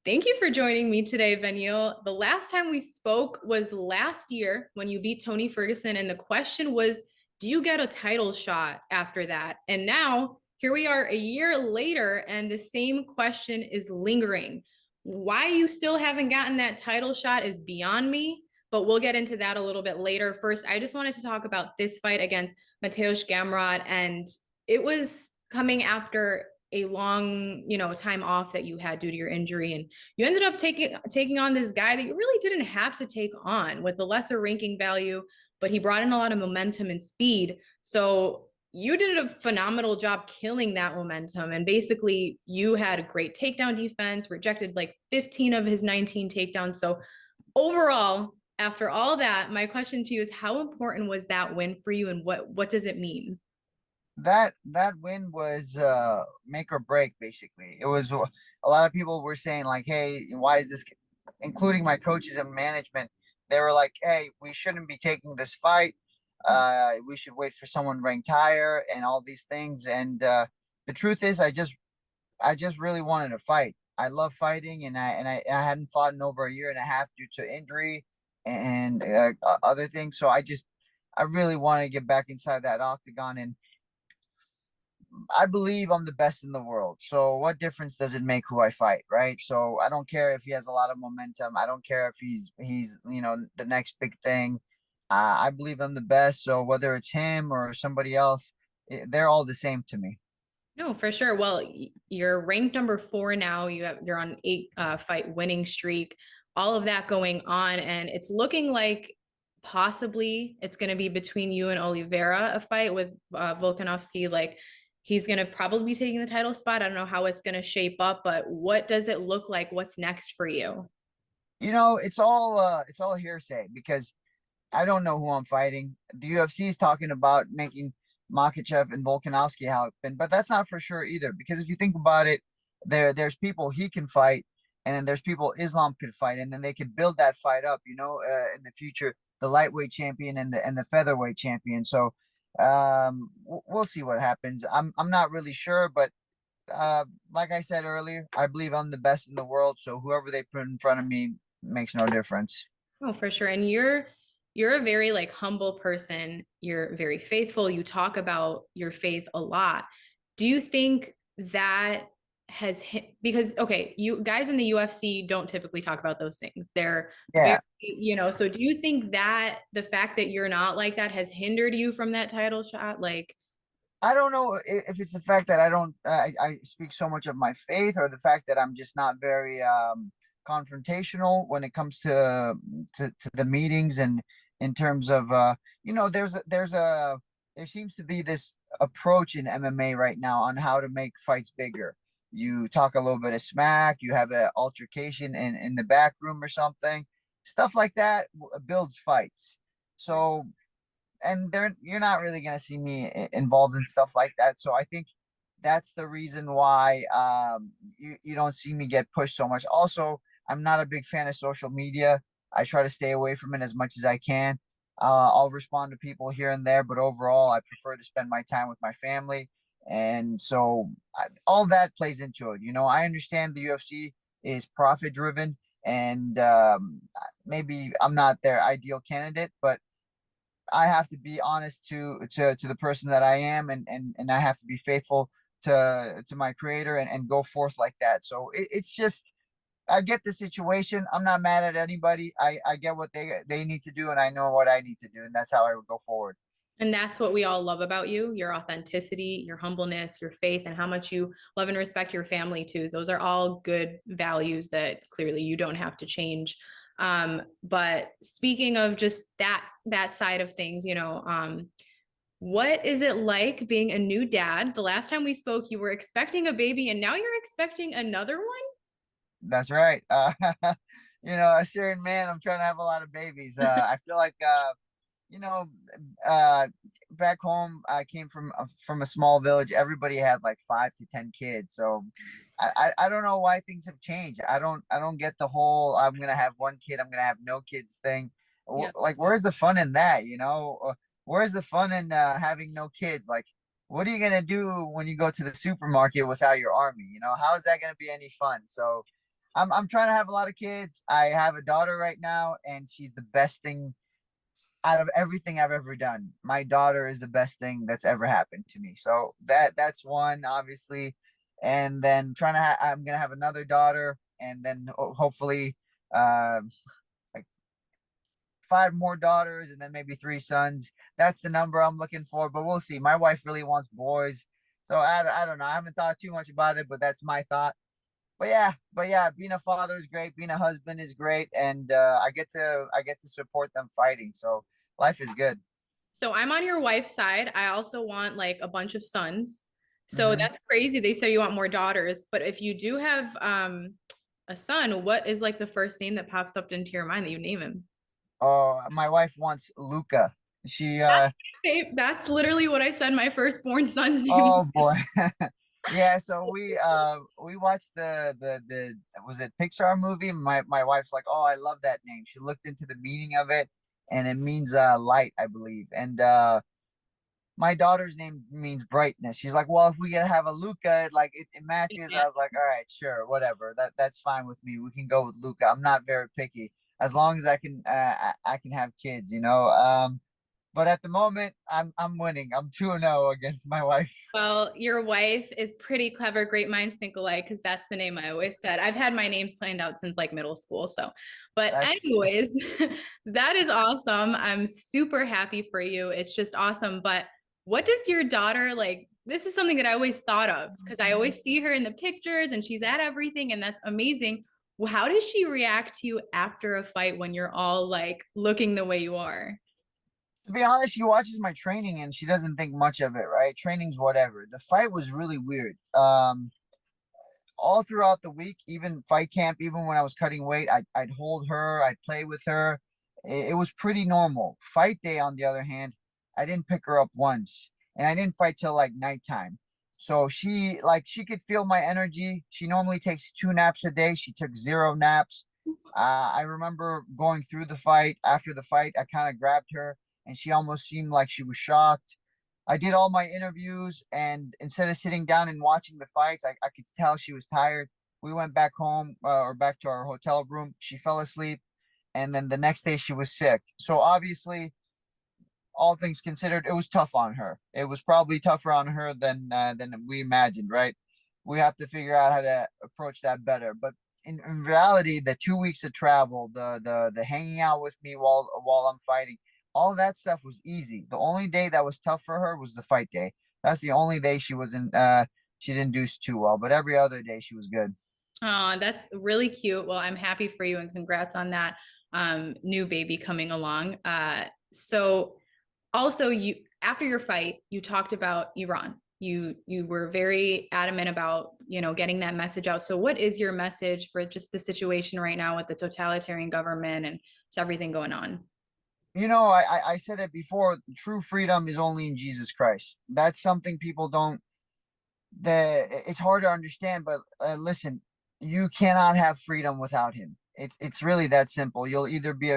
Thank you for joining me today, Beneil. The last time we spoke was last year when you beat Tony Ferguson, and the question was, do you get a title shot after that? And now here we are a year later, and the same question is lingering. Why you still haven't gotten that title shot is beyond me, but we'll get into that a little bit later. First, I just wanted to talk about this fight against Mateusz Gamrot, and it was coming after a long, time off that you had due to your injury, and you ended up taking on this guy that you really didn't have to take on with a lesser ranking value, but he brought in a lot of momentum and speed. So you did a phenomenal job killing that momentum. And basically, you had a great takedown defense, rejected like 15 of his 19 takedowns. So overall, after all that, my question to you is, how important was that win for you, and what does it mean? That win was make or break. Basically, it was a lot of people were saying like, hey, why is this, including my coaches and management, they were like, hey, we shouldn't be taking this fight, we should wait for someone ranked higher and all these things. And the truth is, I just really wanted to fight. I love fighting, and I hadn't fought in over a year and a half due to injury and other things. So I really wanted to get back inside that octagon. And I believe I'm the best in the world. So what difference does it make who I fight, right? So I don't care if he has a lot of momentum. I don't care if he's the next big thing. I believe I'm the best. So whether it's him or somebody else, they're all the same to me. No, for sure. Well, you're ranked number 4 now. You're on 8 fight winning streak. All of that going on, and it's looking like possibly it's going to be between you and Oliveira, a fight with Volkanovski. Like, he's going to probably be taking the title spot. I don't know how it's going to shape up, but what does it look like? What's next for you? It's all hearsay because I don't know who I'm fighting. The UFC is talking about making Makachev and Volkanovski happen, but that's not for sure either. Because if you think about it, there's people he can fight, and then there's people Islam could fight, and then they could build that fight up. In the future, the lightweight champion and the featherweight champion. So we'll see what happens. I'm not really sure, but like I said earlier, I believe I'm the best in the world. So whoever they put in front of me makes no difference. Oh, for sure. And you're a very like humble person. You're very faithful. You talk about your faith a lot. Do you think that has hit, because okay, you guys in the UFC don't typically talk about those things. They're very, Yeah. so do you think that the fact that you're not like that has hindered you from that title shot? Like, I don't know if it's the fact that I speak so much of my faith, or the fact that I'm just not very confrontational when it comes to the meetings. And in terms of there seems to be this approach in MMA right now on how to make fights bigger. You talk a little bit of smack, you have an altercation in the back room or something. Stuff like that builds fights. So, and you're not really going to see me involved in stuff like that. So I think that's the reason why you don't see me get pushed so much. Also, I'm not a big fan of social media. I try to stay away from it as much as I can. I'll respond to people here and there, but overall, I prefer to spend my time with my family. And so all that plays into it. I understand the UFC is profit driven, and maybe I'm not their ideal candidate, but I have to be honest to the person that I am, and I have to be faithful to my creator, and go forth like that. So it's just, I get the situation. I'm not mad at anybody. I get what they need to do, and I know what I need to do, and that's how I would go forward. and that's what we all love about you, your authenticity, your humbleness, your faith, and how much you love and respect your family too. Those are all good values that clearly you don't have to change. But speaking of just that side of things, what is it like being a new dad? The last time we spoke, you were expecting a baby, and now you're expecting another one? That's right. A Syrian man. I'm trying to have a lot of babies. I feel like you know, uh, back home, I came from a small village. Everybody had like 5 to 10 kids. So I don't know why things have changed. I don't get the whole I'm gonna have one kid, I'm gonna have no kids thing. Yeah. Like, where's the fun in that? Where's the fun in having no kids? Like, what are you gonna do when you go to the supermarket without your army? How is that gonna be any fun? So I'm trying to have a lot of kids. I have a daughter right now, and she's the best thing out of everything I've ever done. My daughter is the best thing that's ever happened to me. So that's one, obviously. And then I'm gonna have another daughter, and then hopefully, uh, like five more daughters, and then maybe three sons. That's the number I'm looking for. But we'll see. My wife really wants boys, so I don't know. I haven't thought too much about it, but that's my thought. But yeah, being a father is great. Being a husband is great, and I get to support them fighting. So life is good. So I'm on your wife's side. I also want like a bunch of sons. So Hmm. that's crazy. They say you want more daughters, but if you do have a son, what is like the first name that pops up into your mind that you name him? Oh, my wife wants Luca. She That's literally what I said my firstborn son's name. oh boy. Yeah, so we watched the was it Pixar movie? My wife's like, "Oh, I love that name." She looked into the meaning of it, and it means light, I believe. And my daughter's name means brightness. She's like, "Well, if we could have a Luca, like it matches." Yeah. I was like, "All right, sure, whatever. That's fine with me. We can go with Luca. I'm not very picky as long as I can have kids, you know." But at the moment, I'm winning. I'm 2-0 against my wife. Well, your wife is pretty clever. Great minds think alike, because that's the name I always said. I've had my names planned out since like middle school. So, but That's anyways, that is awesome. I'm super happy for you. It's just awesome. But what does your daughter like? This is something that I always thought of because I always see her in the pictures and she's at everything, and that's amazing. Well, how does she react to you after a fight when you're all like looking the way you are? to be honest, she watches my training and she doesn't think much of it, right? Training's whatever. The fight was really weird. All throughout the week, even fight camp, even when I was cutting weight, I'd hold her, I'd play with her. It was pretty normal. Fight day, on the other hand, I didn't pick her up once, and I didn't fight till like nighttime. So she could feel my energy. She normally takes 2 naps a day. She took 0 naps. I remember going through the fight. After the fight, I kind of grabbed her, and she almost seemed like she was shocked. I did all my interviews, and instead of sitting down and watching the fights, I could tell she was tired. We went back home or back to our hotel room. She fell asleep, and then the next day she was sick. So obviously, all things considered, it was tough on her. It was probably tougher on her than we imagined, right? We have to figure out how to approach that better. But in reality, the 2 weeks of travel, the hanging out with me while I'm fighting, all that stuff was easy. The only day that was tough for her was the fight day. That's the only day she didn't do too well. But every other day she was good. Oh, that's really cute. Well, I'm happy for you and congrats on that new baby coming along. So also you after your fight, you talked about Iran. You were very adamant about, getting that message out. So what is your message for just the situation right now with the totalitarian government and just everything going on? I said it before. True freedom is only in Jesus Christ. That's something people don't. It's hard to understand, but listen, you cannot have freedom without Him. It's really that simple. You'll either be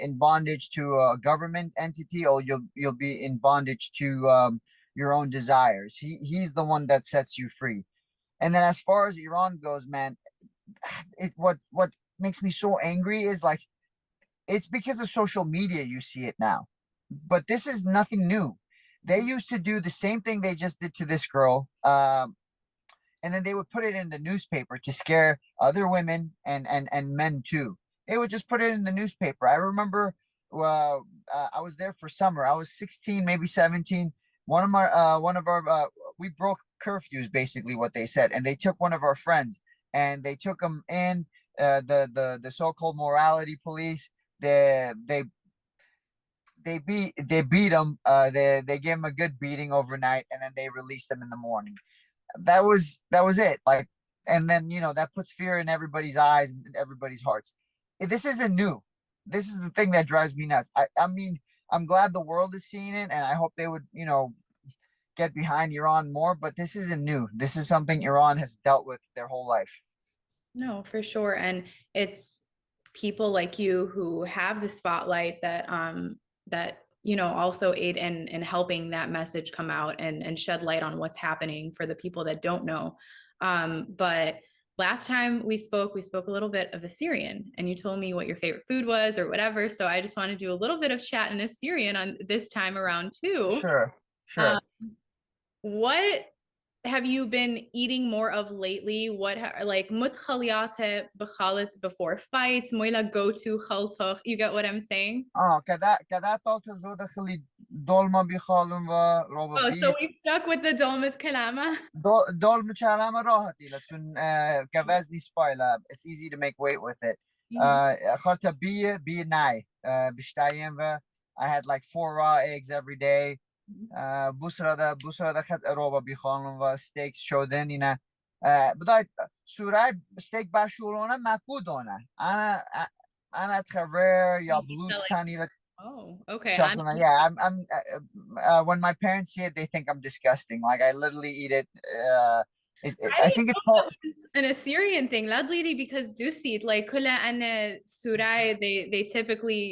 in bondage to a government entity, or you'll be in bondage to your own desires. He's the one that sets you free. And then as far as Iran goes, man, what makes me so angry is like it's because of social media you see it now. But this is nothing new. They used to do the same thing they just did to this girl. And then they would put it in the newspaper to scare other women and men too. They would just put it in the newspaper. I remember I was there for summer. I was 16, maybe 17. One of our we broke curfews, basically what they said, and they took one of our friends and they took him in. The so-called morality police. They beat him. They gave him a good beating overnight, and then they released him in the morning. That was it. Like, and then that puts fear in everybody's eyes and everybody's hearts. This isn't new. This is the thing that drives me nuts. I mean, I'm glad the world is seeing it, and I hope they would get behind Iran more. But this isn't new. This is something Iran has dealt with their whole life. No, for sure. And it's people like you who have the spotlight that also aid in helping that message come out and shed light on what's happening for the people that don't know. But last time we spoke a little bit of Assyrian, and you told me what your favorite food was or whatever. So I just want to do a little bit of chat in Assyrian on this time around too. Sure, Um, sure. what have you been eating more of lately? Like mutkhaliate b'chalet before fights, moila go to khaltoch. You get what I'm saying? كذا طالت زود خلي دولما بيخالم و روبا Oh, so بيت we stuck with the dolmet kalama. دول مشارمة راحتي لتشون كوزني سبايلا it's easy to make weight with it Mhm. خرطة بي ناي بشتايم و I had like 4 raw eggs every day بوسرة ده خد روبا بيخالم و steaks شودن إنا بداية سوراي steak باشورونة مفقودونة أنا أتخرر يا بلوز Like, تاني oh, okay. chocolate. Yeah, when my parents see it, they think I'm disgusting. Like I literally eat it. I I didn't think it's know called. that was an Assyrian thing. Ladlidi because Dusit, like Kula and Surai, they typically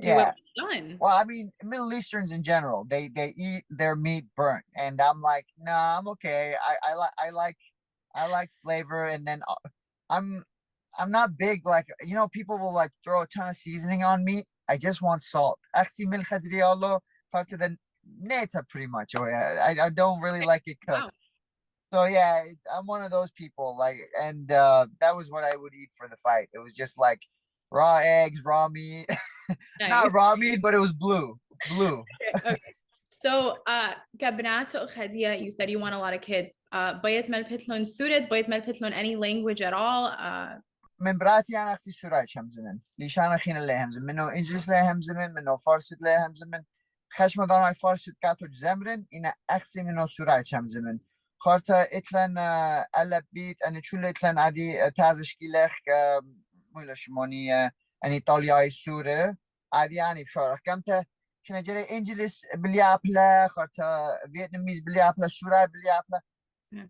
do it Yeah. done. Well, I mean, Middle Easterns in general, they eat their meat burnt, and I'm like, nah, I'm okay. I like flavor, and then I'm I'm not big like people will like throw a ton of seasoning on meat. I just want salt. Aksi mil khadriolo part of the neta pretty much. Or I don't really like it Wow. cooked. So yeah, I'm one of those people. Like, and that was what I would eat for the fight. It was just like raw eggs, raw meat, Nice. not raw meat, but it was blue, blue. Okay, okay. So, Kabnato Khadia, you said you want a lot of kids. Bayet Melpitlon Surit, Bayet Melpitlon any language at all. من براتي انا اختي سوراج هم زمن ليش انا خين اللي هم زمن منو انجلس له هم زمن منو فارسي له هم زمن خشم دانای فارسي كاتو زمرن اینا اختي منو سوراج هم زمن خارتا اتلن الا بيت اني چول اتلن عادي تازشكي لخ مولا شماني ان ايطالياي سوره عادي يعني بشارك كمتا كنا جري انجلس بليابلا خارتا فيتناميز بليابلا سوراي بليابلا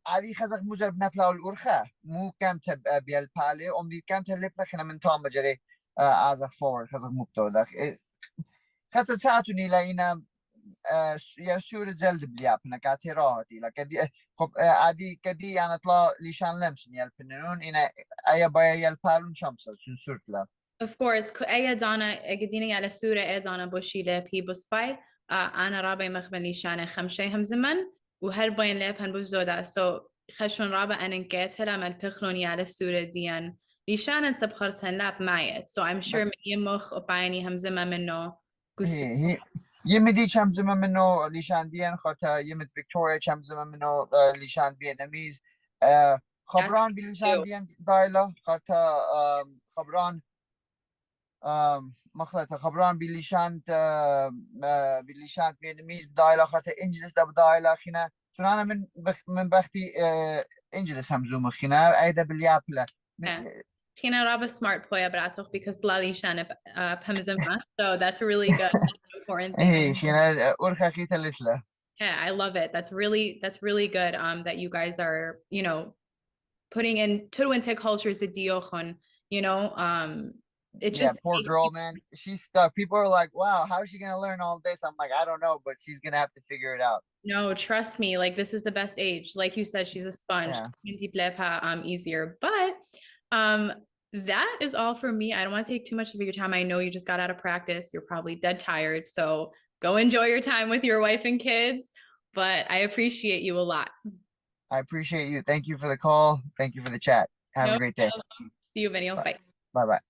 عادي خزق موزر بنبلا الأورخة مو كم تب بيال بالي أمدي كم تلبنا خنا من تام بجري أعزق فور خزق مبتو دخ خزق ساعتوني لأينا يا سورة زلد بليابنا كاتي راهتي لكدي خب عادي كدي أنا طلع ليشان لمسن يالبنون إنا أيا بايا يالبالون شمسة سنسورت لا Of course, أي دانا قديني على سورة أي دانا بوشيلة بي بوسباي. أنا رابع مخبني شانة خمشة هم زمن وهربين لاب هنبوزودا. So خشون رابع أنا نكتها لما البخلوني على سورة ديان ليشانة سبخرتهن لاب مايت. So I'm sure يمخ وبايني هم زمن منه قصو. هي يمدي كم زمان منه ليشان ديان خاطر يمد فيكتوريا كم زمان منه ليشان فيتناميز That's خبران بليشان you. ديان دايلا خاطر خبران مخلطة خبران بليشان فيتناميز دايلا خاطر انجلس ده بدايلا خنا شنو انا من بختي انجلس همزوم خنا ايدا باليابلا Yeah. Kina Raba smart poya bratoch because Lali Shanip Pemzima. So that's really good. That's an important thing. ايه خنا اورخا خيتا لتلا Yeah, I love it. That's really good. That you guys are, putting in Turuinte cultures a diochon, it Yeah, just poor makes girl, man. She's stuck. People are like, wow, how is she going to learn all this? I'm like, I don't know, but she's going to have to figure it out. no, trust me, like this is the best age. Like you said, she's a sponge. Yeah. Easier. But um that is all for me. I don't want to take too much of your time. I know you just got out of practice. You're probably dead tired. So go enjoy your time with your wife and kids. But I appreciate you a lot. I appreciate you. Thank you for the call. Thank you for the chat. Have a No great day. problem. See you, Benil. Bye Bye. bye.